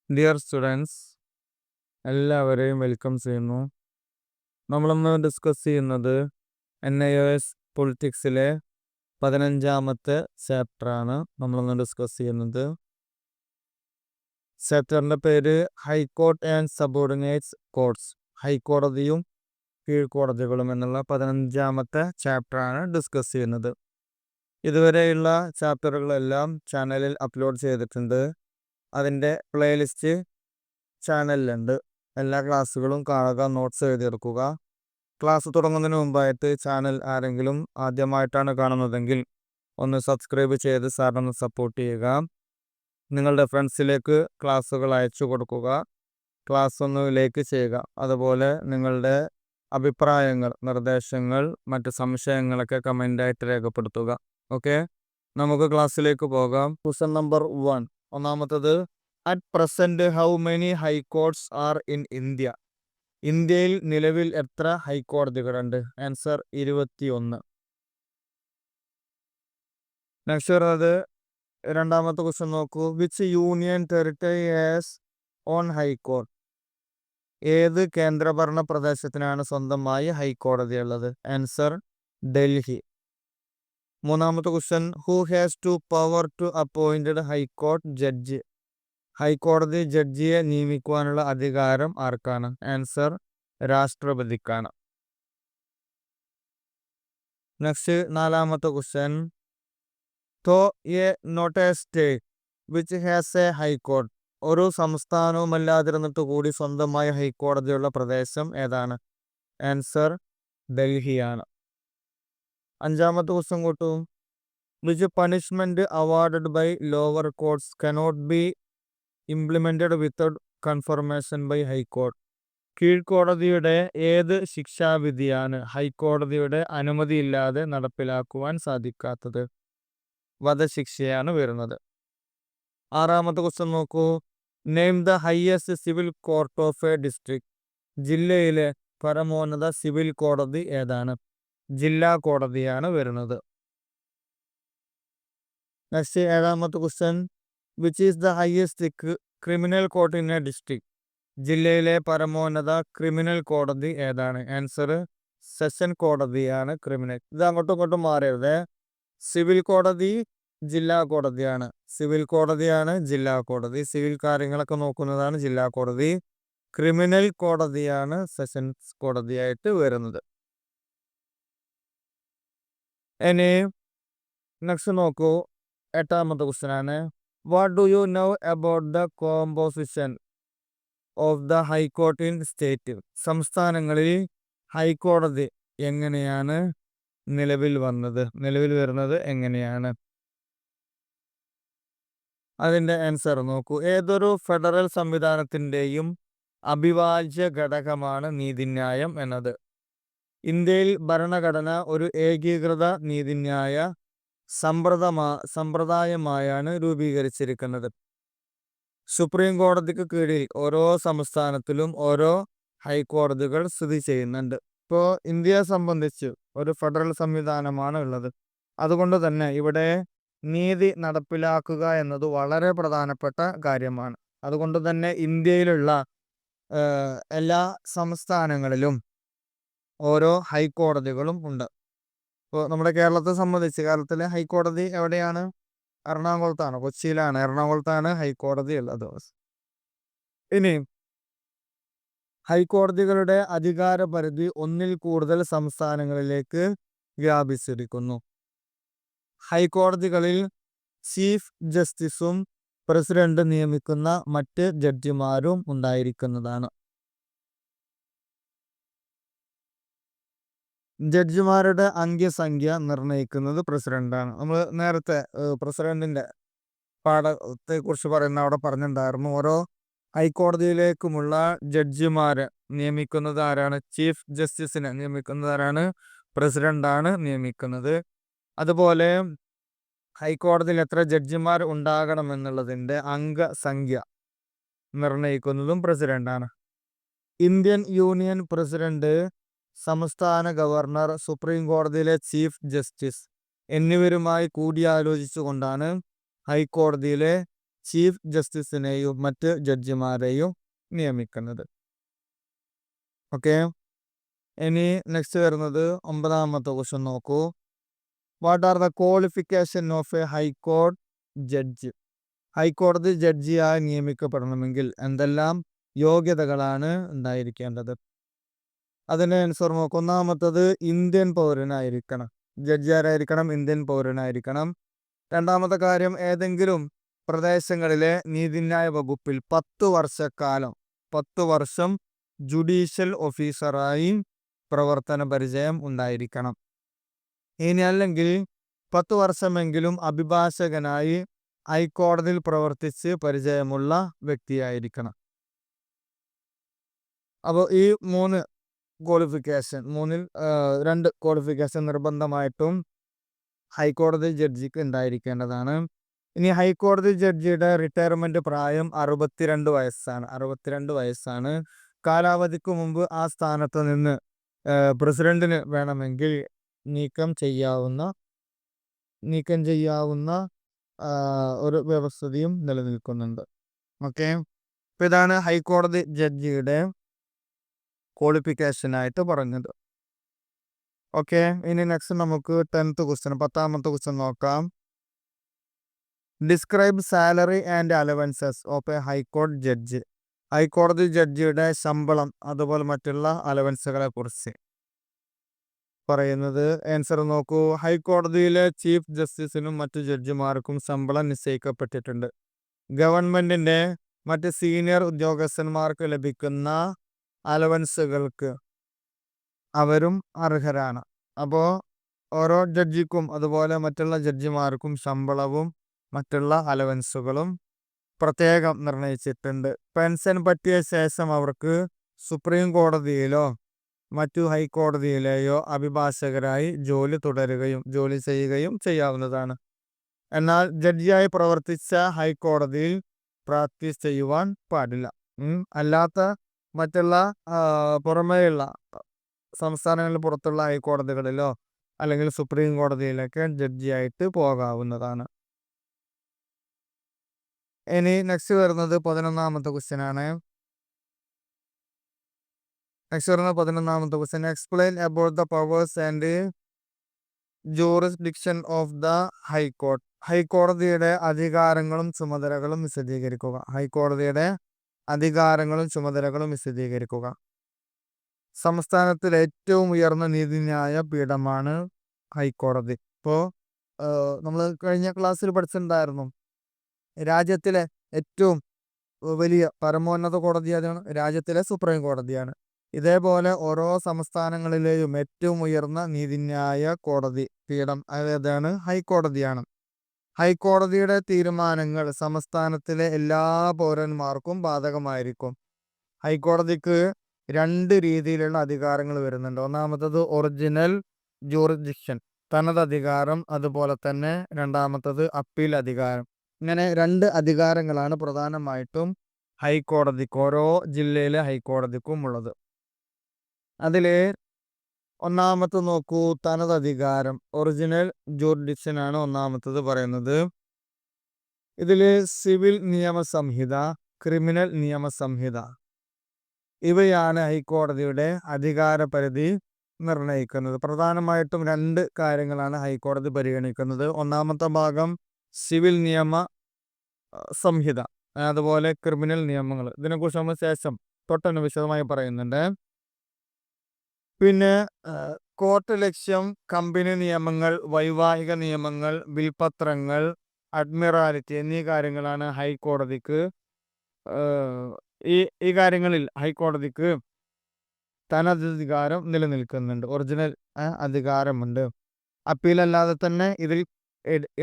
Dear students, എല്ലാവരെയും welcome ചെയ്യുന്നു. നമ്മളിന്ന് ഡിസ്കസ് ചെയ്യുന്നത് NIOS പൊളിറ്റിക്സിലെ 15ാമത്തെ ചാപ്റ്ററാണ് നമ്മളിന്ന് ഡിസ്കസ് ചെയ്യുന്നത്. ചാപ്റ്ററിൻ്റെ പേര് ഹൈക്കോർട്ട് ആൻഡ് സബോർഡിനേറ്റ്സ് കോർട്സ്, ഹൈക്കോടതിയും കീഴ്ക്കോടതികളും എന്നുള്ള 15ാമത്തെ ചാപ്റ്ററാണ് ഡിസ്കസ് ചെയ്യുന്നത്. ഇതുവരെയുള്ള ചാപ്റ്ററുകളെല്ലാം ചാനലിൽ അപ്ലോഡ് ചെയ്തിട്ടുണ്ട്. അതിൻ്റെ പ്ലേലിസ്റ്റ് ചാനലിലുണ്ട്. എല്ലാ ക്ലാസ്സുകളും കാണുക, നോട്ട്സ് എഴുതിയെടുക്കുക. ക്ലാസ് തുടങ്ങുന്നതിന് മുമ്പായിട്ട് ചാനൽ ആരെങ്കിലും ആദ്യമായിട്ടാണ് കാണുന്നതെങ്കിൽ ഒന്ന് സബ്സ്ക്രൈബ് ചെയ്ത് സാറിനൊന്ന് സപ്പോർട്ട് ചെയ്യുക. നിങ്ങളുടെ ഫ്രണ്ട്സിലേക്ക് ക്ലാസ്സുകൾ അയച്ചു കൊടുക്കുക. ക്ലാസ് ഒന്ന് ലൈക്ക് ചെയ്യുക. അതുപോലെ നിങ്ങളുടെ അഭിപ്രായങ്ങൾ, നിർദ്ദേശങ്ങൾ, മറ്റ് സംശയങ്ങളൊക്കെ കമൻ്റായിട്ട് രേഖപ്പെടുത്തുക. ഓക്കെ, നമുക്ക് ക്ലാസ്സിലേക്ക് പോകാം. Question number 1. ഒന്നാമത്തത്, at present how many high courts are in India? ഇന്ത്യയിൽ നിലവിൽ എത്ര ഹൈക്കോടതികളുണ്ട്? ആൻസർ 21. നെക്സ്റ്റ് വരുന്നത് രണ്ടാമത്തെ ക്വസ്റ്റ്യൻ നോക്കൂ. Which union territory has on high court? ഏത് കേന്ദ്രഭരണ പ്രദേശത്തിനാണ് സ്വന്തമായി ഹൈക്കോടതി ഉള്ളത്? ആൻസർ ഡൽഹി. മൂന്നാമത്തെ question, who has to power to appointed high court judge? ഹൈക്കോടതി ജഡ്ജിയെ നിയമിക്കുവാനുള്ള അധികാരം ആർക്കാണ്? ആൻസർ രാഷ്ട്രപതിക്കാണ്. നെക്സ്റ്റ് നാലാമത്തെ question, though a not a state which has a high court? ഒരു സംസ്ഥാനവുമല്ലാതിരുന്നിട്ട് കൂടി സ്വന്തമായ ഹൈക്കോടതിയുള്ള പ്രദേശം ഏതാണ്? ആൻസർ ഡൽഹിയാണ്. അഞ്ചാമത്തെ ക്വസ്റ്റ്യൻ കൂട്ടു. Which punishment awarded by lower courts cannot be implemented without confirmation by high court? കീഴ്ക്കോടതിയുടെ ഏത് ശിക്ഷാവിധിയാണ് ഹൈക്കോടതിയുടെ അനുമതിയില്ലാതെ നടപ്പിലാക്കുവാൻ സാധിക്കാത്തത്? വധശിക്ഷയാണ് വരുന്നത്. ആറാമത്തെ ക്വസ്റ്റ്യൻ നോക്കൂ. Name the highest civil court of A district? ജില്ലയിലെ പരമോന്നത സിവിൽ കോടതി ഏതാണ്? ജില്ലാ കോടതിയാണ് വരുന്നത്. നെക്സ്റ്റ് ഏഴാമത്തെ question, which is the highest criminal court in A district? ജില്ലയിലെ പരമോന്നത ക്രിമിനൽ കോടതി ഏതാണ്? ആൻസർ സെഷൻ കോടതിയാണ് ക്രിമിനൽ. ഇത് അങ്ങോട്ടും ഇങ്ങോട്ടും മാറരുത്. സിവിൽ കോടതി ജില്ലാ കോടതിയാണ്, സിവിൽ കോടതിയാണ് ജില്ലാ കോടതി. സിവിൽ കാര്യങ്ങളൊക്കെ നോക്കുന്നതാണ് ജില്ലാ കോടതി. ക്രിമിനൽ കോടതിയാണ് സെഷൻസ് കോടതിയായിട്ട് വരുന്നത്. ഇനി നെക്സ്റ്റ് നോക്കൂ, എട്ടാമത്തെ ക്വസ്റ്റ്യൻ ആണ്. What do you know about the composition of the high court in state? സംസ്ഥാനങ്ങളിൽ ഹൈക്കോടതി എങ്ങനെയാണ് നിലവിൽ വരുന്നത് എങ്ങനെയാണ്? അതിൻ്റെ ആൻസർ നോക്കൂ. ഏതൊരു ഫെഡറൽ സംവിധാനത്തിൻ്റെയും അവിഭാജ്യ ഘടകമാണ് നീതിന്യായം എന്നത്. ഇന്ത്യയിൽ ഭരണഘടന ഒരു ഏകീകൃത നീതിന്യായ സമ്പ്രദായമായാണ് രൂപീകരിച്ചിരിക്കുന്നത്. സുപ്രീം കോടതിക്ക് കീഴിൽ ഓരോ സംസ്ഥാനത്തിലും ഓരോ ഹൈക്കോടതികൾ സ്ഥിതി ചെയ്യുന്നുണ്ട്. ഇപ്പോൾ ഇന്ത്യയെ സംബന്ധിച്ച് ഒരു ഫെഡറൽ സംവിധാനമാണ് ഉള്ളത്. അതുകൊണ്ട് തന്നെ ഇവിടെ നീതി നടപ്പിലാക്കുക എന്നത് വളരെ പ്രധാനപ്പെട്ട കാര്യമാണ്. അതുകൊണ്ട് തന്നെ ഇന്ത്യയിലുള്ള എല്ലാ സംസ്ഥാനങ്ങളിലും ഓരോ ഹൈക്കോടതികളും ഉണ്ട്. ഇപ്പോൾ നമ്മുടെ കേരളത്തെ സംബന്ധിച്ച് കേരളത്തിലെ ഹൈക്കോടതി എവിടെയാണ്? എറണാകുളത്താണ്, കൊച്ചിയിലാണ്. എറണാകുളത്താണ് ഹൈക്കോടതി ഉള്ളത്. ഇനി ഹൈക്കോടതികളുടെ അധികാര പരിധി ഒന്നിൽ കൂടുതൽ സംസ്ഥാനങ്ങളിലേക്ക് വ്യാപിച്ചിരിക്കുന്നു. ഹൈക്കോടതികളിൽ ചീഫ് ജസ്റ്റിസും പ്രസിഡന്റ് നിയമിക്കുന്ന മറ്റ് ജഡ്ജിമാരും ഉണ്ടായിരിക്കുന്നതാണ്. ജഡ്ജിമാരുടെ അംഗസംഖ്യ നിർണയിക്കുന്നത് പ്രസിഡന്റാണ്. നമ്മൾ നേരത്തെ പ്രസിഡന്റിന്റെ പാഠത്തെ കുറിച്ച് പറയുന്ന അവിടെ പറഞ്ഞിട്ടുണ്ടായിരുന്നു. ഓരോ ഹൈക്കോടതിയിലേക്കുമുള്ള ജഡ്ജിമാരെ നിയമിക്കുന്നത് ആരാണ്? ചീഫ് ജസ്റ്റിസിനെ നിയമിക്കുന്നത് ആരാണ്? പ്രസിഡന്റാണ് നിയമിക്കുന്നത്. അതുപോലെ ഹൈക്കോടതിയിൽ എത്ര ജഡ്ജിമാർ ഉണ്ടാകണമെന്നുള്ളതിൻ്റെ അംഗസംഖ്യ നിർണയിക്കുന്നതും പ്രസിഡന്റാണ്. ഇന്ത്യൻ യൂണിയൻ പ്രസിഡന്റ്, സംസ്ഥാന ഗവർണർ, സുപ്രീം കോടതിയിലെ ചീഫ് ജസ്റ്റിസ് എന്നിവരുമായി കൂടിയാലോചിച്ചുകൊണ്ടാണ് ഹൈക്കോടതിയിലെ ചീഫ് ജസ്റ്റിസിനെയും മറ്റ് ജഡ്ജിമാരെയും നിയമിക്കുന്നത്. ഓക്കെ, ഇനി നെക്സ്റ്റ് വരുന്നത് 9ാമത്തെ ക്വസ്റ്റ്യൻ നോക്കൂ. What are the qualification of A ഹൈക്കോടതി ജഡ്ജ്? ഹൈക്കോടതി ജഡ്ജിയായി നിയമിക്കപ്പെടണമെങ്കിൽ എന്തെല്ലാം യോഗ്യതകളാണ് ഉണ്ടായിരിക്കേണ്ടത്? അതിന് ആൻസർ നോക്കും. 1ാമത്തത് ഇന്ത്യൻ പൗരനായിരിക്കണം. ജഡ്ജി ആരായിരിക്കണം? ഇന്ത്യൻ പൗരനായിരിക്കണം. 2ാമത്തെ കാര്യം, ഏതെങ്കിലും പ്രദേശങ്ങളിലെ നീതിന്യായ വകുപ്പിൽ 10 വർഷം ജുഡീഷ്യൽ ഓഫീസറായി പ്രവർത്തന പരിചയം ഉണ്ടായിരിക്കണം. ഇനി അല്ലെങ്കിൽ 10 വർഷമെങ്കിലും അഭിഭാഷകനായി ഹൈക്കോടതിയിൽ പ്രവർത്തിച്ച് പരിചയമുള്ള വ്യക്തിയായിരിക്കണം. അപ്പോൾ ഈ 3 ക്വാളിഫിക്കേഷൻ, 3ൽ 2 ക്വാളിഫിക്കേഷൻ നിർബന്ധമായിട്ടും ഹൈക്കോടതി ജഡ്ജിക്ക് ഉണ്ടായിരിക്കേണ്ടതാണ്. ഇനി ഹൈക്കോടതി ജഡ്ജിയുടെ റിട്ടയർമെന്റ് പ്രായം 62 വയസ്സാണ്. 62 വയസ്സാണ്. കാലാവധിക്ക് മുമ്പ് ആ സ്ഥാനത്ത് നിന്ന് പ്രസിഡന്റിന് വേണമെങ്കിൽ നീക്കം ചെയ്യാവുന്ന ഒരു വ്യവസ്ഥയും നിലനിൽക്കുന്നുണ്ട്. ഓക്കെ, അപ്പോൾ ഇതാണ് ഹൈക്കോടതി ജഡ്ജിയുടെ ക്വാളിഫിക്കേഷനായിട്ട് പറഞ്ഞത്. ഓക്കെ, ഇനി നെക്സ്റ്റ് നമുക്ക് 10th ക്വസ്റ്റ്യൻ, 10ാമത്തെ ക്വസ്റ്റ്യൻ നോക്കാം. Describe salary and allowances of A ഹൈക്കോടതി ജഡ്ജ്. ഹൈക്കോടതി ജഡ്ജിയുടെ ശമ്പളം അതുപോലെ മറ്റുള്ള അലവൻസുകളെ കുറിച്ച് പറയുന്നത്. ആൻസർ നോക്കൂ. ഹൈക്കോടതിയിലെ ചീഫ് ജസ്റ്റിസിനും മറ്റു ജഡ്ജിമാർക്കും ശമ്പളം നിശ്ചയിക്കപ്പെട്ടിട്ടുണ്ട്. ഗവൺമെന്റിന്റെ മറ്റ് സീനിയർ ഉദ്യോഗസ്ഥന്മാർക്ക് ലഭിക്കുന്ന അലവൻസുകൾക്ക് അവരും അർഹരാണ്. അപ്പോൾ ഓരോ ജഡ്ജിക്കും അതുപോലെ മറ്റുള്ള ജഡ്ജിമാർക്കും ശമ്പളവും മറ്റുള്ള അലവൻസുകളും പ്രത്യേകം നിർണയിച്ചിട്ടുണ്ട്. പെൻഷൻ പറ്റിയ ശേഷം അവർക്ക് സുപ്രീം കോടതിയിലോ മറ്റു ഹൈക്കോടതിയിലെയോ അഭിഭാഷകരായി ജോലി ചെയ്യുകയും ചെയ്യാവുന്നതാണ്. എന്നാൽ ജഡ്ജിയായി പ്രവർത്തിച്ച ഹൈക്കോടതിയിൽ പ്രാക്ടീസ് ചെയ്യുവാൻ പാടില്ല. അല്ലാത്ത മറ്റുള്ള പുറമേയുള്ള സംസ്ഥാനങ്ങളിൽ പുറത്തുള്ള ഹൈക്കോടതികളിലോ അല്ലെങ്കിൽ സുപ്രീം കോടതിയിലൊക്കെ ജഡ്ജിയായിട്ട് പോകാവുന്നതാണ്. ഇനി നെക്സ്റ്റ് വരുന്നത് 11ാമത്തെ ക്വസ്റ്റ്യൻ ആണ്. നെക്സ്റ്റ് വരുന്നത് 11ാമത്തെ question. Explain about the powers and jurisdiction of the high court. ഹൈക്കോടതിയുടെ അധികാരങ്ങളും ചുമതലകളും വിശദീകരിക്കുക. ഹൈക്കോടതിയുടെ അധികാരങ്ങളും ചുമതലകളും വിശദീകരിക്കുക. സംസ്ഥാനത്തിലെ ഏറ്റവും ഉയർന്ന നീതിന്യായ പീഠമാണ് ഹൈക്കോടതി. ഇപ്പോൾ നമ്മൾ കഴിഞ്ഞ ക്ലാസ്സിൽ പഠിച്ചിട്ടുണ്ടായിരുന്നു, രാജ്യത്തിലെ ഏറ്റവും വലിയ പരമോന്നത കോടതി അതാണ് രാജ്യത്തിലെ സുപ്രീം കോടതിയാണ്. ഇതേപോലെ ഓരോ സംസ്ഥാനങ്ങളിലെയും ഏറ്റവും ഉയർന്ന നീതിന്യായ കോടതി പീഠം ഏതാണ്? ഹൈക്കോടതിയാണ്. ഹൈക്കോടതിയുടെ തീരുമാനങ്ങൾ സംസ്ഥാനത്തിലെ എല്ലാ പൗരന്മാർക്കും ബാധകമായിരിക്കും. ഹൈക്കോടതിക്ക് 2 രീതിയിലുള്ള അധികാരങ്ങൾ വരുന്നുണ്ട്. ഒന്നാമത്തത് ഒറിജിനൽ ജൂറിസ്ഡിക്ഷൻ, തനതധികാരം. അതുപോലെ തന്നെ 2ാമത്തത് അപ്പീൽ അധികാരം. ഇങ്ങനെ 2 അധികാരങ്ങളാണ് പ്രധാനമായിട്ടും ഹൈക്കോടതിക്ക്, ഓരോ ജില്ലയിലെ ഹൈക്കോടതിക്കും ഉള്ളത്. അതിൽ ഒന്നാമത്തെ നോക്കൂ, തനതധികാരം, ഒറിജിനൽ ജൂറിസ്ഡിക്ഷൻ ആണ് ഒന്നാമത്തത് പറയുന്നത്. ഇതിൽ സിവിൽ നിയമസംഹിത, ക്രിമിനൽ നിയമസംഹിത ഇവയാണ് ഹൈക്കോടതിയുടെ അധികാര പരിധി നിർണയിക്കുന്നത്. പ്രധാനമായിട്ടും 2 കാര്യങ്ങളാണ് ഹൈക്കോടതി പരിഗണിക്കുന്നത്. ഒന്നാമത്തെ ഭാഗം സിവിൽ നിയമ സംഹിത, അതുപോലെ ക്രിമിനൽ നിയമങ്ങൾ. ഇതിനെക്കുറിച്ച് നമ്മൾ ശേഷം തൊട്ടന്നെ വിശദമായി പറയുന്നുണ്ട്. പിന്നെ കോർട്ട് ലക്ഷ്യം, കമ്പനി നിയമങ്ങൾ, വൈവാഹിക നിയമങ്ങൾ, ബിൽപത്രങ്ങൾ, അഡ്മിറാലിറ്റി എന്നീ കാര്യങ്ങളാണ് ഹൈക്കോടതിക്ക് ഈ കാര്യങ്ങളിൽ ഹൈക്കോടതിക്ക് തനതധികാരം നിലനിൽക്കുന്നുണ്ട്, ഒറിജിനൽ അധികാരമുണ്ട്. അപ്പീലല്ലാതെ തന്നെ ഇതിൽ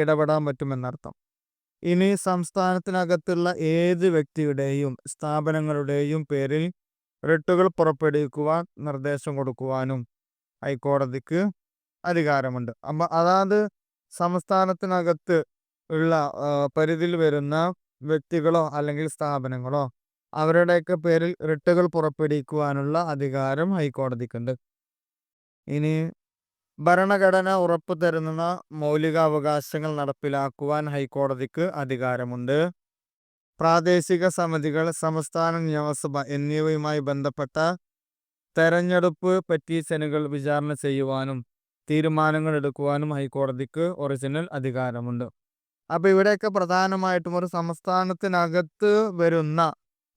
ഇടപെടാൻ പറ്റുമെന്നർത്ഥം. ഇനി സംസ്ഥാനത്തിനകത്തുള്ള ഏത് വ്യക്തിയുടെയും സ്ഥാപനങ്ങളുടെയും പേരിൽ റിട്ടുകൾ പുറപ്പെടുവിക്കുവാൻ നിർദ്ദേശം കൊടുക്കുവാനും ഹൈക്കോടതിക്ക് അധികാരമുണ്ട്. അപ്പം അതാത് സംസ്ഥാനത്തിനകത്ത് ഉള്ള പരിധിയിൽ വരുന്ന വ്യക്തികളോ അല്ലെങ്കിൽ സ്ഥാപനങ്ങളോ അവരുടെയൊക്കെ പേരിൽ റിട്ടുകൾ പുറപ്പെടുവിക്കുവാനുള്ള അധികാരം ഹൈക്കോടതിക്കുണ്ട്. ഇനി ഭരണഘടന ഉറപ്പു തരുന്ന മൗലികാവകാശങ്ങൾ നടപ്പിലാക്കുവാൻ ഹൈക്കോടതിക്ക് അധികാരമുണ്ട്. പ്രാദേശിക സമിതികൾ, സംസ്ഥാന നിയമസഭ എന്നിവയുമായി ബന്ധപ്പെട്ട തെരഞ്ഞെടുപ്പ് പെറ്റീഷനുകൾ വിചാരണ ചെയ്യുവാനും തീരുമാനങ്ങൾ എടുക്കുവാനും ഹൈക്കോടതിക്ക് ഒറിജിനൽ അധികാരമുണ്ട്. അപ്പൊ ഇവിടെയൊക്കെ പ്രധാനമായിട്ടും ഒരു സംസ്ഥാനത്തിനകത്ത് വരുന്ന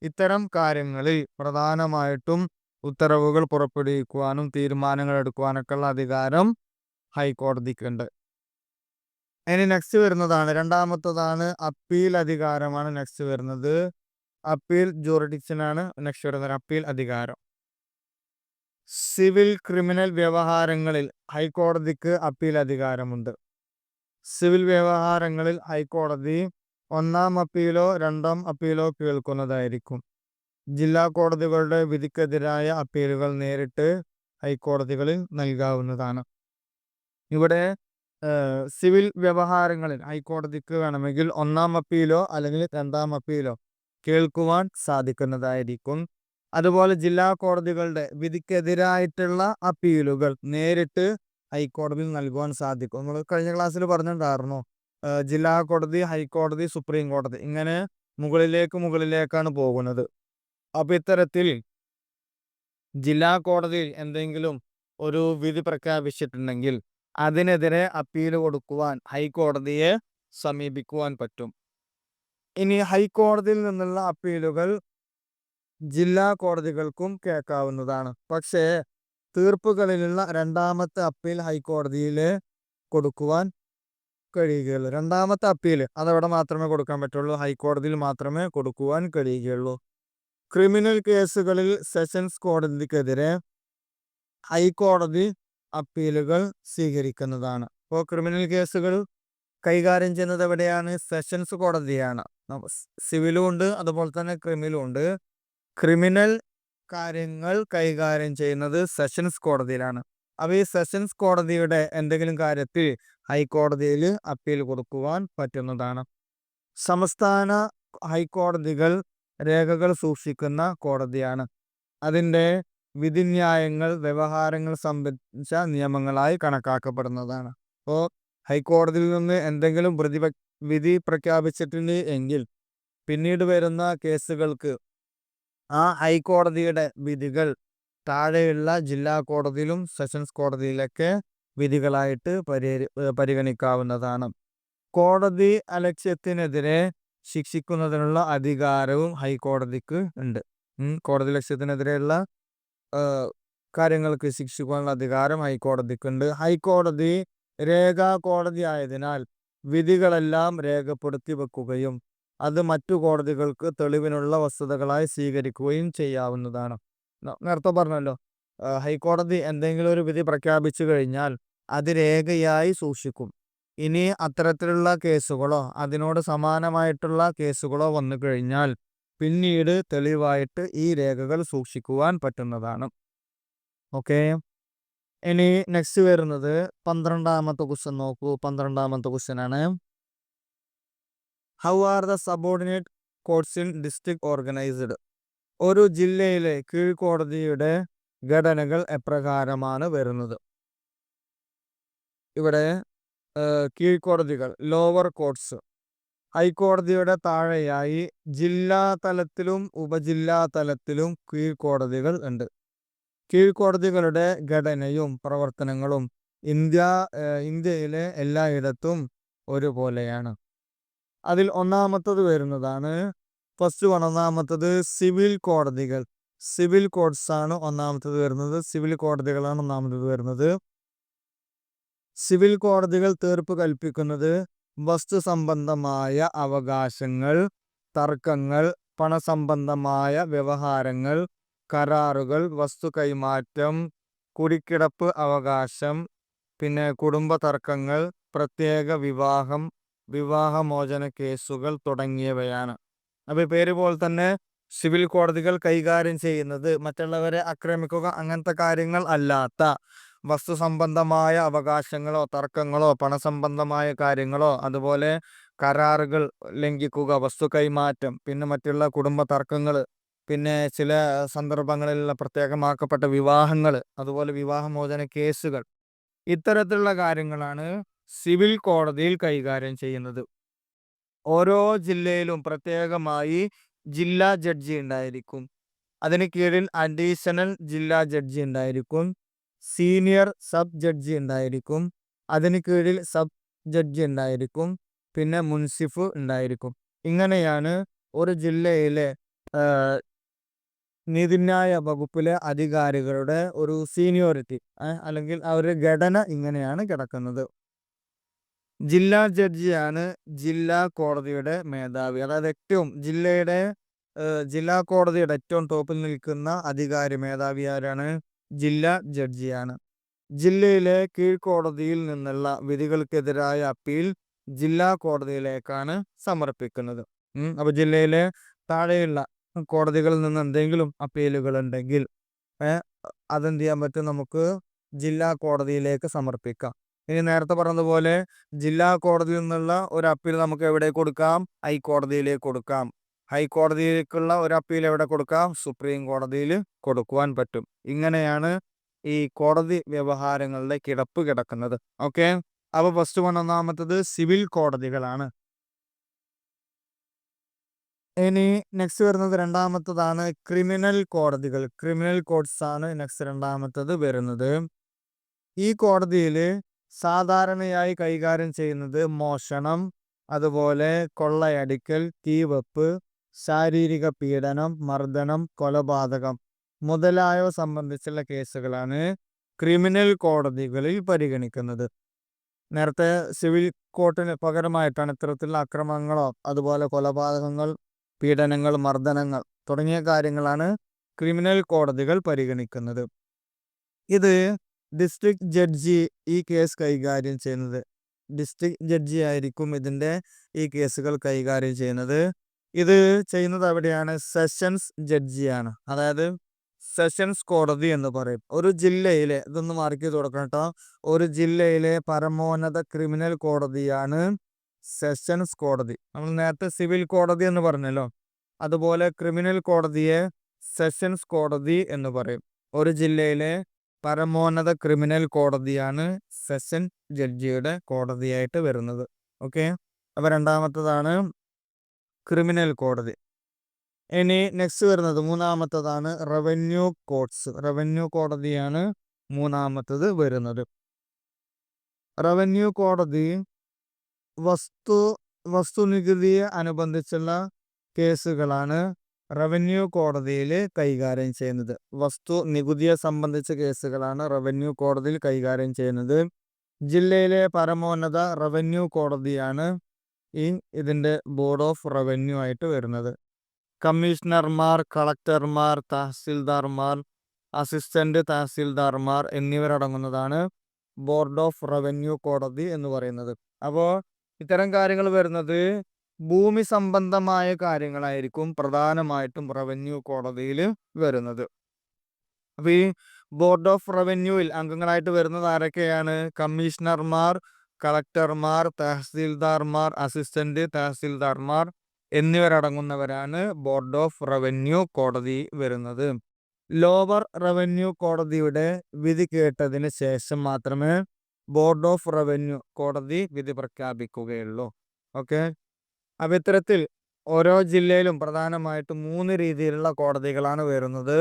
ഇത്തരം കാര്യങ്ങളിൽ പ്രധാനമായിട്ടും ഉത്തരവുകൾ പുറപ്പെടുവിക്കുവാനും തീരുമാനങ്ങൾ എടുക്കുവാനൊക്കെ ഉള്ള അധികാരം ഹൈക്കോടതിക്കുണ്ട്. ഇനി നെക്സ്റ്റ് വരുന്നതാണ്, രണ്ടാമത്തതാണ് അപ്പീൽ അധികാരമാണ് നെക്സ്റ്റ് വരുന്നത്. അപ്പീൽ ജൂറിഡിക്ഷൻ ആണ് നെക്സ്റ്റ് വരുന്നത്, അപ്പീൽ അധികാരം. സിവിൽ ക്രിമിനൽ വ്യവഹാരങ്ങളിൽ ഹൈക്കോടതിക്ക് അപ്പീൽ അധികാരമുണ്ട്. സിവിൽ വ്യവഹാരങ്ങളിൽ ഹൈക്കോടതി ഒന്നാം അപ്പീലോ രണ്ടാം അപ്പീലോ കേൾക്കുന്നതായിരിക്കും. ജില്ലാ കോടതികളുടെ വിധിക്കെതിരായ അപ്പീലുകൾ നേരിട്ട് ഹൈക്കോടതികളിൽ നൽകാവുന്നതാണ്. ഇവിടെ സിവിൽ വ്യവഹാരങ്ങളിൽ ഹൈക്കോടതിക്ക് വേണമെങ്കിൽ ഒന്നാം അപ്പീലോ അല്ലെങ്കിൽ രണ്ടാം അപ്പീലോ കേൾക്കുവാൻ സാധിക്കുന്നതായിരിക്കും. അതുപോലെ ജില്ലാ കോടതികളുടെ വിധിക്കെതിരായിട്ടുള്ള അപ്പീലുകൾ നേരിട്ട് ഹൈക്കോടതിയിൽ നൽകുവാൻ സാധിക്കും. നമ്മൾ കഴിഞ്ഞ ക്ലാസ്സിൽ പറഞ്ഞിട്ടുണ്ടായിരുന്നു, ജില്ലാ കോടതി, ഹൈക്കോടതി, സുപ്രീം കോടതി ഇങ്ങനെ മുകളിലേക്കാണ് പോകുന്നത്. അപ്പൊ ഇത്തരത്തിൽ ജില്ലാ കോടതിയിൽ എന്തെങ്കിലും ഒരു വിധി പ്രഖ്യാപിച്ചിട്ടുണ്ടെങ്കിൽ അതിനെതിരെ അപ്പീൽ കൊടുക്കുവാൻ ഹൈക്കോടതിയെ സമീപിക്കുവാൻ പറ്റും. ഇനി ഹൈക്കോടതിയിൽ നിന്നുള്ള അപ്പീലുകൾ ജില്ലാ കോടതികൾക്കും കേൾക്കാവുന്നതാണ്. പക്ഷേ തീർപ്പുകളിലുള്ള രണ്ടാമത്തെ അപ്പീൽ ഹൈക്കോടതിയിൽ കൊടുക്കുവാൻ കഴിയുകയുള്ളൂ. രണ്ടാമത്തെ അപ്പീൽ അതവിടെ മാത്രമേ കൊടുക്കാൻ പറ്റുള്ളൂ, ഹൈക്കോടതിയിൽ മാത്രമേ കൊടുക്കുവാൻ കഴിയുകയുള്ളൂ. ക്രിമിനൽ കേസുകളിൽ സെഷൻസ് കോടതിക്കെതിരെ ഹൈക്കോടതി അപ്പീലുകൾ സ്വീകരിക്കുന്നതാണ്. ഇപ്പോൾ ക്രിമിനൽ കേസുകൾ കൈകാര്യം ചെയ്യുന്നത് എവിടെയാണ്? സെഷൻസ് കോടതിയാണ്. സിവിലും ഉണ്ട്, അതുപോലെ തന്നെ ക്രിമിനലും ഉണ്ട്. ക്രിമിനൽ കാര്യങ്ങൾ കൈകാര്യം ചെയ്യുന്നത് സെഷൻസ് കോടതിയിലാണ്. അപ്പോൾ ഈ സെഷൻസ് കോടതിയുടെ എന്തെങ്കിലും കാര്യത്തിൽ ഹൈക്കോടതിയിൽ അപ്പീൽ കൊടുക്കുവാൻ പറ്റുന്നതാണ്. സംസ്ഥാന ഹൈക്കോടതികൾ രേഖകൾ സൂക്ഷിക്കുന്ന കോടതിയാണ്. അതിൻ്റെ വിധിന്യായങ്ങൾ വ്യവഹാരങ്ങൾ സംബന്ധിച്ച നിയമങ്ങളായി കണക്കാക്കപ്പെടുന്നതാണ്. അപ്പോൾ ഹൈക്കോടതിയിൽ നിന്ന് എന്തെങ്കിലും വിധി പ്രഖ്യാപിച്ചിട്ടുണ്ട് എങ്കിൽ പിന്നീട് വരുന്ന കേസുകൾക്ക് ആ ഹൈക്കോടതിയുടെ വിധികൾ താഴെയുള്ള ജില്ലാ കോടതിയിലും സെഷൻസ് കോടതിയിലൊക്കെ വിധികളായിട്ട് പരിഗണിക്കാവുന്നതാണ്. കോടതി അലക്ഷ്യത്തിനെതിരെ ശിക്ഷിക്കുന്നതിനുള്ള അധികാരവും ഹൈക്കോടതിക്ക് ഉണ്ട്. കോടതി ലക്ഷ്യത്തിനെതിരെയുള്ള കാര്യങ്ങൾക്ക് ശിക്ഷിക്കാനുള്ള അധികാരം ഹൈക്കോടതിക്കുണ്ട്. ഹൈക്കോടതി രേഖാ കോടതി ആയതിനാൽ വിധികളെല്ലാം രേഖപ്പെടുത്തി വെക്കുകയും അത് മറ്റു കോടതികൾക്ക് തെളിവിനുള്ള വസ്തുതകളായി സ്വീകരിക്കുകയും ചെയ്യാവുന്നതാണ്. നേരത്തെ പറഞ്ഞല്ലോ, ഹൈക്കോടതി എന്തെങ്കിലും ഒരു വിധി പ്രഖ്യാപിച്ചു കഴിഞ്ഞാൽ അത് രേഖയായി സൂക്ഷിക്കും. ഇനി അത്തരത്തിലുള്ള കേസുകളോ അതിനോട് സമാനമായിട്ടുള്ള കേസുകളോ വന്നു കഴിഞ്ഞാൽ പിന്നീട് തെളിവായിട്ട് ഈ രേഖകൾ സൂക്ഷിക്കുവാൻ പറ്റുന്നതാണ്. ഓക്കെ, ഇനി നെക്സ്റ്റ് വരുന്നത് 12ാമത്തെ ക്വസ്റ്റ്യൻ നോക്കൂ. 12ാമത്തെ ക്വസ്റ്റ്യൻ ആണ്, how are the subordinate courts in district organised? ഒരു ജില്ലയിലെ കീഴ്ക്കോടതിയുടെ ഘടനകൾ എപ്രകാരമാണ് വരുന്നത്? ഇവിടെ കീഴ്ക്കോടതികൾ, ലോവർ കോർട്സ്, ഹൈക്കോടതിയുടെ താഴെയായി ജില്ലാ തലത്തിലും ഉപജില്ലാ തലത്തിലും കീഴ്ക്കോടതികൾ ഉണ്ട്. കീഴ്ക്കോടതികളുടെ ഘടനയും പ്രവർത്തനങ്ങളും ഇന്ത്യയിലെ എല്ലായിടത്തും ഒരുപോലെയാണ്. അതിൽ ഒന്നാമത്തത് വരുന്നതാണ്, ഒന്നാമത്തത് സിവിൽ കോടതികൾ. സിവിൽ കോഡ്സ് ആണ് ഒന്നാമത്തത് വരുന്നത്. സിവിൽ കോടതികളാണ് ഒന്നാമത്തത് വരുന്നത്. സിവിൽ കോടതികൾ തീർപ്പ് കൽപ്പിക്കുന്നത് വസ്തു സംബന്ധമായ അവകാശങ്ങൾ, തർക്കങ്ങൾ, പണസംബന്ധമായ വ്യവഹാരങ്ങൾ, കരാറുകൾ, വസ്തു കൈമാറ്റം, കുടിക്കിടപ്പ് അവകാശം, പിന്നെ കുടുംബ തർക്കങ്ങൾ, പ്രത്യേക വിവാഹം, വിവാഹമോചന കേസുകൾ തുടങ്ങിയവയാണ്. അപ്പോൾ പേര് പോലെ തന്നെ സിവിൽ കോടതികൾ കൈകാര്യം ചെയ്യുന്നത് മറ്റുള്ളവരെ ആക്രമിക്കുക അങ്ങനത്തെ കാര്യങ്ങൾ അല്ലാത്ത വസ്തു സംബന്ധമായ അവകാശങ്ങളോ തർക്കങ്ങളോ പണസംബന്ധമായ കാര്യങ്ങളോ അതുപോലെ കരാറുകൾ ലംഘിക്കുക, വസ്തു കൈമാറ്റം, പിന്നെ മറ്റുള്ള കുടുംബ തർക്കങ്ങൾ, പിന്നെ ചില സന്ദർഭങ്ങളിലുള്ള പ്രത്യേകമാക്കപ്പെട്ട വിവാഹങ്ങൾ, അതുപോലെ വിവാഹമോചന കേസുകൾ, ഇത്തരത്തിലുള്ള കാര്യങ്ങളാണ് സിവിൽ കോടതിയിൽ കൈകാര്യം ചെയ്യുന്നത്. ഓരോ ജില്ലയിലും പ്രത്യേകമായി ജില്ലാ ജഡ്ജി ഉണ്ടായിരിക്കും. അതിന് കീഴിൽ അഡീഷണൽ ജില്ലാ ജഡ്ജി ഉണ്ടായിരിക്കും. സീനിയർ സബ് ജഡ്ജി ഉണ്ടായിരിക്കും. അതിന് കീഴിൽ സബ് ജഡ്ജി ഉണ്ടായിരിക്കും. പിന്നെ മുൻസിഫ് ഉണ്ടായിരിക്കും. ഇങ്ങനെയാണ് ഒരു ജില്ലയിലെ നീതിന്യായ വകുപ്പിലെ അധികാരികളുടെ ഒരു സീനിയോറിറ്റി അല്ലെങ്കിൽ ആ ഒരു ഘടന ഇങ്ങനെയാണ് കിടക്കുന്നത്. ജില്ലാ ജഡ്ജിയാണ് ജില്ലാ കോടതിയുടെ മേധാവി. അതായത് ജില്ലാ കോടതിയുടെ ഏറ്റവും ടോപ്പിൽ നിൽക്കുന്ന അധികാരി മേധാവി ആരാണ്? ജില്ലാ ജഡ്ജിയാണ്. ജില്ലയിലെ കീഴ്ക്കോടതിയിൽ നിന്നുള്ള വിധികൾക്കെതിരായ അപ്പീൽ ജില്ലാ കോടതിയിലേക്കാണ് സമർപ്പിക്കുന്നത്. അപ്പൊ ജില്ലയിലെ താഴെയുള്ള കോടതികളിൽ നിന്ന് എന്തെങ്കിലും അപ്പീലുകൾ ഉണ്ടെങ്കിൽ അതെന്ത് ചെയ്യാൻ പറ്റും? നമുക്ക് ജില്ലാ കോടതിയിലേക്ക് സമർപ്പിക്കാം. ഇനി നേരത്തെ പറഞ്ഞതുപോലെ ജില്ലാ കോടതിയിൽ നിന്നുള്ള ഒരു അപ്പീൽ നമുക്ക് എവിടെ കൊടുക്കാം? ഹൈക്കോടതിയിലേക്ക് കൊടുക്കാം. ഹൈക്കോടതിയിലേക്കുള്ള ഒരു അപ്പീൽ എവിടെ കൊടുക്കാം? സുപ്രീം കോടതിയിൽ കൊടുക്കുവാൻ പറ്റും. ഇങ്ങനെയാണ് ഈ കോടതി വ്യവഹാരങ്ങളുടെ കിടപ്പ് കിടക്കുന്നത്. ഓക്കെ, അപ്പൊ ഫസ്റ്റ് ഒന്നാമത്തത് സിവിൽ കോടതികളാണ്. ഇനി നെക്സ്റ്റ് വരുന്നത് രണ്ടാമത്തതാണ് ക്രിമിനൽ കോടതികൾ. ക്രിമിനൽ കോർട്സ് ആണ് നെക്സ്റ്റ് രണ്ടാമത്തത് വരുന്നത്. ഈ കോടതിയിൽ സാധാരണയായി കൈകാര്യം ചെയ്യുന്നത് മോഷണം, അതുപോലെ കൊള്ളയടിക്കൽ, തീവെപ്പ്, ശാരീരിക പീഡനം, മർദ്ദനം, കൊലപാതകം മുതലായവ സംബന്ധിച്ചുള്ള കേസുകളാണ് ക്രിമിനൽ കോടതികളിൽ പരിഗണിക്കുന്നത്. നേരത്തെ സിവിൽ കോർട്ടിന് പകരമായിട്ടാണ് ഇത്തരത്തിലുള്ള അക്രമങ്ങളോ അതുപോലെ കൊലപാതകങ്ങൾ, പീഡനങ്ങൾ, മർദ്ദനങ്ങൾ തുടങ്ങിയ കാര്യങ്ങളാണ് ക്രിമിനൽ കോടതികൾ പരിഗണിക്കുന്നത്. ഇത് ഡിസ്ട്രിക്ട് ജഡ്ജി ഈ കേസ് കൈകാര്യം ചെയ്യുന്നത്. ഡിസ്ട്രിക്ട് ജഡ്ജി ആയിരിക്കും ഈ കേസുകൾ കൈകാര്യം ചെയ്യുന്നത്. ഇത് ചെയ്യുന്നത് എവിടെയാണ്? സെഷൻസ് ജഡ്ജിയാണ്. അതായത് സെഷൻസ് കോടതി എന്ന് പറയും. ഒരു ജില്ലയിലെ, ഇതൊന്ന് മാർക്ക് ചെയ്ത് കൊടുക്കണം കേട്ടോ, ഒരു ജില്ലയിലെ പരമോന്നത ക്രിമിനൽ കോടതിയാണ് സെഷൻസ് കോടതി. നമ്മൾ നേരത്തെ സിവിൽ കോടതി എന്ന് പറഞ്ഞല്ലോ, അതുപോലെ ക്രിമിനൽ കോടതിയെ സെഷൻസ് കോടതി എന്ന് പറയും. ഒരു ജില്ലയിലെ പരമോന്നത ക്രിമിനൽ കോടതിയാണ് സെഷൻ ജഡ്ജിയുടെ കോടതിയായിട്ട് വരുന്നത്. ഓക്കെ, അപ്പൊ രണ്ടാമത്തതാണ് ക്രിമിനൽ കോടതി. ഇനി നെക്സ്റ്റ് വരുന്നത് മൂന്നാമത്തതാണ് റവന്യൂ കോർട്സ്. റവന്യൂ കോടതിയാണ് മൂന്നാമത്തത് വരുന്നത്. റവന്യൂ കോടതി വസ്തുനികുതിയെ അനുബന്ധിച്ചുള്ള കേസുകളാണ് റവന്യൂ കോടതിയിൽ കൈകാര്യം ചെയ്യുന്നത്. വസ്തു നികുതിയെ സംബന്ധിച്ച കേസുകളാണ് റവന്യൂ കോടതിയിൽ കൈകാര്യം ചെയ്യുന്നത്. ജില്ലയിലെ പരമോന്നത റവന്യൂ കോടതിയാണ് ഇതിന്റെ ബോർഡ് ഓഫ് റവന്യൂ ആയിട്ട് വരുന്നത്. കമ്മീഷണർമാർ, കളക്ടർമാർ, തഹസിൽദാർമാർ, അസിസ്റ്റന്റ് തഹസിൽദാർമാർ എന്നിവരടങ്ങുന്നതാണ് ബോർഡ് ഓഫ് റവന്യൂ കോടതി എന്ന് പറയുന്നത്. അപ്പോൾ ഇത്തരം കാര്യങ്ങൾ വരുന്നത് ഭൂമി സംബന്ധമായ കാര്യങ്ങളായിരിക്കും പ്രധാനമായിട്ടും റവന്യൂ കോടതിയിൽ വരുന്നത്. അപ്പൊ ഈ ബോർഡ് ഓഫ് റവന്യൂവിൽ അംഗങ്ങളായിട്ട് വരുന്നത് ആരൊക്കെയാണ്? കമ്മീഷണർമാർ, കളക്ടർമാർ, തഹസിൽദാർമാർ, അസിസ്റ്റന്റ് തഹസിൽദാർമാർ എന്നിവരടങ്ങുന്നവരാണ് ബോർഡ് ഓഫ് റവന്യൂ കോടതി വരുന്നത്. ലോവർ റവന്യൂ കോടതിയുടെ വിധി കേട്ടതിന് ശേഷം മാത്രമേ ബോർഡ് ഓഫ് റവന്യൂ കോടതി വിധി പ്രഖ്യാപിക്കുകയുള്ളൂ. ഓക്കെ, അപ്പൊ ഇത്തരത്തിൽ ഓരോ ജില്ലയിലും പ്രധാനമായിട്ടും 3 രീതിയിലുള്ള കോടതികളാണ് വരുന്നത്.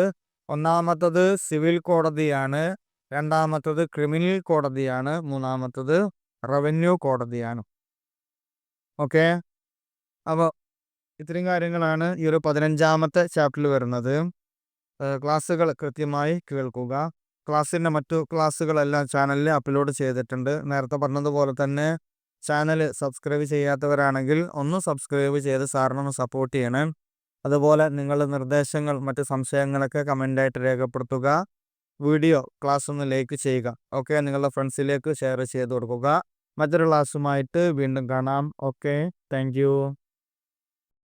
ഒന്നാമത്തത് സിവിൽ കോടതിയാണ്, രണ്ടാമത്തത് ക്രിമിനൽ കോടതിയാണ്, മൂന്നാമത്തത് റവന്യൂ കോടതിയാണ്. ഓക്കെ, അപ്പോൾ ഇത്രയും കാര്യങ്ങളാണ് ഈ ഒരു 15ാമത്തെ ചാപ്റ്ററിൽ വരുന്നത്. ക്ലാസ്സുകൾ കൃത്യമായി കേൾക്കുക. ക്ലാസ്സിൻ്റെ മറ്റു ക്ലാസ്സുകളെല്ലാം ചാനലിൽ അപ്ലോഡ് ചെയ്തിട്ടുണ്ട്. നേരത്തെ പറഞ്ഞതുപോലെ തന്നെ ചാനൽ സബ്സ്ക്രൈബ് ചെയ്യാത്തവരാണെങ്കിൽ ഒന്ന് സബ്സ്ക്രൈബ് ചെയ്ത് സാറിനൊന്ന് സപ്പോർട്ട് ചെയ്യണേ. അതുപോലെ നിങ്ങളുടെ നിർദ്ദേശങ്ങൾ, മറ്റ് സംശയങ്ങളൊക്കെ കമൻ്റായിട്ട് രേഖപ്പെടുത്തുക. ക്ലാസ് ഒന്ന് ലൈക്ക് ചെയ്യുക. ഓക്കെ, നിങ്ങളുടെ ഫ്രണ്ട്സിലേക്ക് ഷെയർ ചെയ്ത് കൊടുക്കുക. മറ്റൊരു ക്ലാസ്സുമായിട്ട് വീണ്ടും കാണാം. Okay, thank